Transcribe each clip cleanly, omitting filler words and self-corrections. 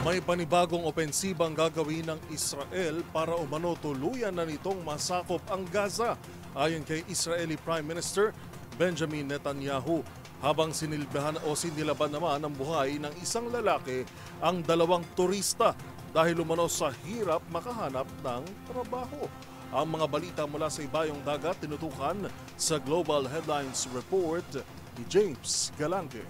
May panibagong opensibang gagawin ng Israel para umano tuluyan na nitong masakop ang Gaza, ayon kay Israeli Prime Minister Benjamin Netanyahu. Habang sinilaban naman ang buhay ng isang lalaki ang dalawang turista dahil umano sa hirap makahanap ng trabaho. Ang mga balita mula sa ibayong dagat tinutukan sa Global Headlines Report ni James Galange.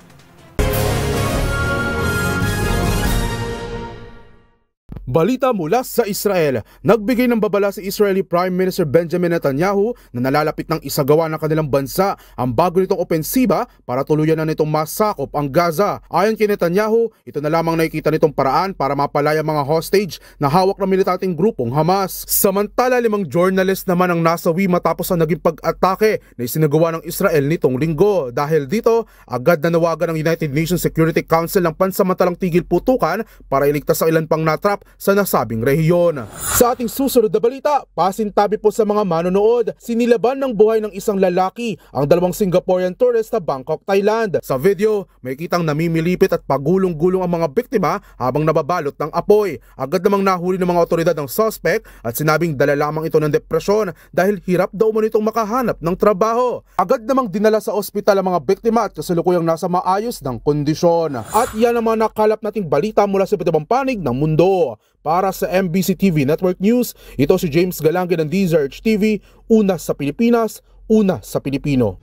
Balita mula sa Israel. Nagbigay ng babala si Israeli Prime Minister Benjamin Netanyahu na nalalapit ng isagawa ng kanilang bansa ang bago nitong opensiba para tuluyan na nitong masakop ang Gaza. Ayon kay Netanyahu, ito na lamang nakikita nitong paraan para mapalaya mga hostage na hawak ng militareng grupong Hamas. Samantala, 5 journalist naman ang nasawi matapos ang naging pag-atake na isinagawa ng Israel nitong linggo. Dahil dito, agad na nawagan ng United Nations Security Council ng pansamantalang tigil putukan para iligtas ang ilan pang natrap sa nasabing rehiyon. Sa ating susunod na balita, pasintabi po sa mga manonood, sinilaban ng buhay ng isang lalaki ang 2 Singaporean tourist sa Bangkok, Thailand. Sa video, may kitang namimilipit at pagulong-gulong ang mga biktima habang nababalot ng apoy. Agad namang nahuli ng mga otoridad ng suspect at sinabing dala lamang ito ng depresyon dahil hirap daw mo nitong makahanap ng trabaho. Agad namang dinala sa ospital ang mga biktima at kasalukuyang nasa maayos ng kondisyon. At yan ang mga nakalap nating balita mula sa iba't ibang panig ng mundo. Para sa MBC TV Network News, ito si James Galange ng DZRH TV, una sa Pilipinas, una sa Pilipino.